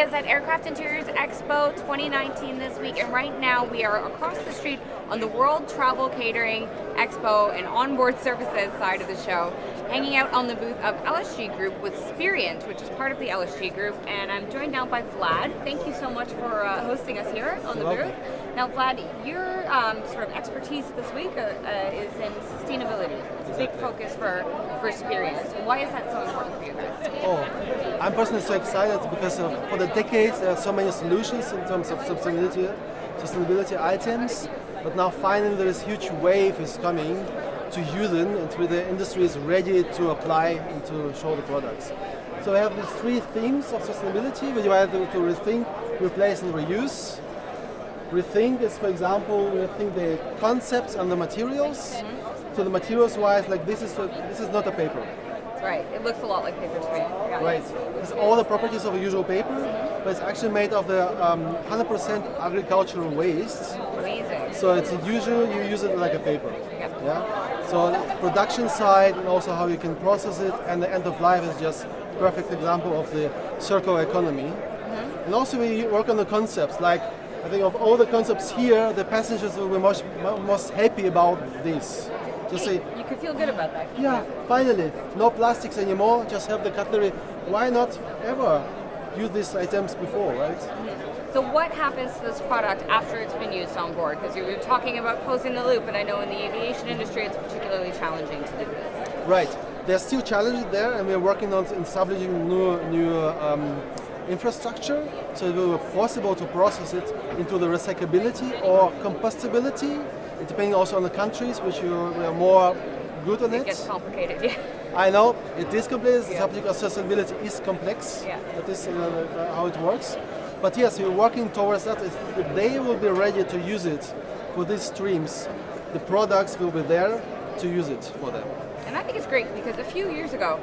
is at Aircraft Interiors Expo 2019 this week, and right now we are across the street on the World Travel Catering Expo and Onboard Services side of the show, hanging out on the booth of LSG Group with SPIRIANT, which is part of the LSG Group, and I'm joined now by Vlad. Thank you so much for hosting us here on the booth. Now Vlad, your sort of expertise this week is in sustainability. It's a big focus for SPIRIANT. Why is that so important for you guys? I'm personally so excited because for the decades there are so many solutions in terms of sustainability items, but now finally there is a huge wave is coming to use it, and the industry is ready to apply and to show the products. So we have these three themes of sustainability. We want to rethink, replace and reuse. Rethink is, for example, rethink the concepts and the materials. So the materials wise, like this is not a paper. Right, it looks a lot like paper to me. Yeah. Right, it's all the properties of a usual paper, but it's actually made of the 100% agricultural waste. Amazing. So it's usual, you use it like a paper. Yep. Yeah. So the production side and also how you can process it, and the end of life is just perfect example of the circular economy. And also we work on the concepts, like I think of all the concepts here, the passengers will be most happy about this. Just say, you could feel good about that. yeah, finally, no plastics anymore, just have the cutlery. Why not ever use these items before, right? So what happens to this product after it's been used on board? Because you were talking about closing the loop, and I know in the aviation industry it's particularly challenging to do this. Right, there's still challenges there, and we're working on establishing new infrastructure, so it will be possible to process it into the recyclability or compostability. It depending also on the countries, which we are more good on it. It gets complicated, yeah. I know, it is complex, the subject of sustainability is complex, that is how it works. But yes, we're working towards that. If they will be ready to use it for these streams, the products will be there to use it for them. And I think it's great because a few years ago,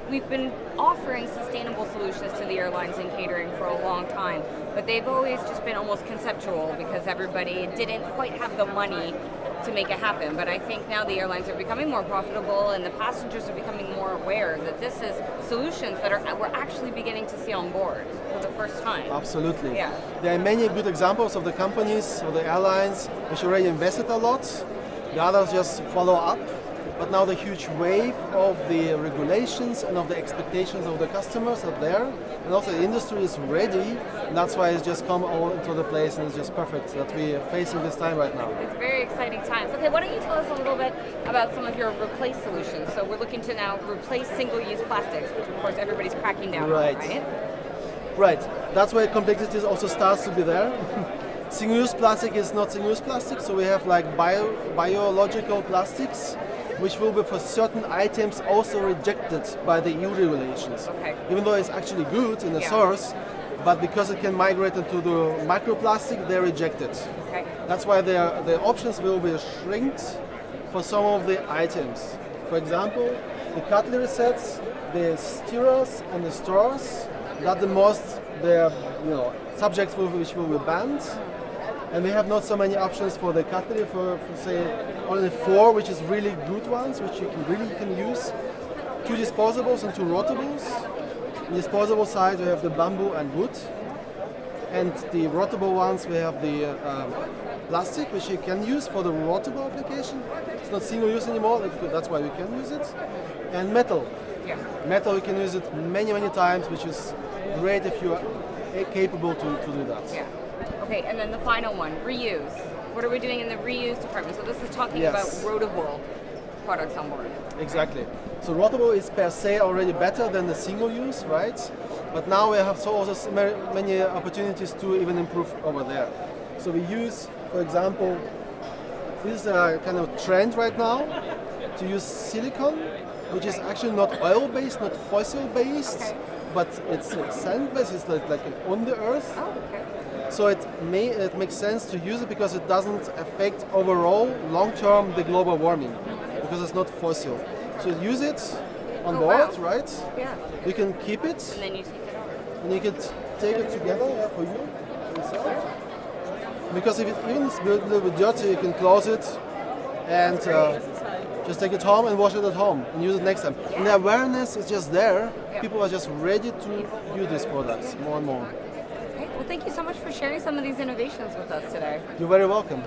we've been offering sustainable solutions to the airlines and catering for a long time, but they've always just been almost conceptual because everybody didn't quite have the money to make it happen. But I think now the airlines are becoming more profitable and the passengers are becoming more aware that this is solutions that we're actually beginning to see on board for the first time. Absolutely. Yeah. There are many good examples of the companies or the airlines which already invested a lot. The others just follow up. But now the huge wave of the regulations and of the expectations of the customers are there, and also the industry is ready, and that's why it's just come all into the place, and it's just perfect that we are facing this time right now. It's very exciting times. Okay, why don't you tell us a little bit about some of your replace solutions? So we're looking to now replace single-use plastics, which of course everybody's cracking down on, right? Right. That's where complexity also starts to be there. Single-use plastic is not single-use plastic, so we have like biological plastics, which will be for certain items also rejected by the EU regulations. Okay. Even though it's actually good in the source, but because it can migrate into the microplastic, they're rejected. Okay. That's why the options will be shrinked for some of the items. For example, the cutlery sets, the stirrers and the straws, that the subjects which will be banned. And we have not so many options for the cutlery, for say only 4, which is really good ones, which you can use. 2 disposables and 2 rotables. On the disposable side we have the bamboo and wood, and the rotable ones we have the plastic, which you can use for the rotable application. It's not single use anymore, that's why we can use it. And metal. Yeah. Metal you can use it many times, which is great if you are capable to do that. Yeah. Okay, and then the final one, reuse. What are we doing in the reuse department? So this is talking about rotable products on board. Exactly. So rotable is per se already better than the single use, right? But now we have also many opportunities to even improve over there. So we use, for example, this is a kind of trend right now to use silicone, which is actually not oil-based, not fossil-based, but it's sand-based, it's like on the earth. Oh, okay. So it makes sense to use it because it doesn't affect overall long-term the global warming, because it's not fossil. So use it on board, right? Yeah. You can keep it. And then you take it over. And you can take it together for you. Because if it even is a little bit dirty, you can close it and just take it home and wash it at home and use it next time. And the awareness is just there. People are just ready to use these products more and more. Okay, well, thank you so much for sharing some of these innovations with us today. You're very welcome.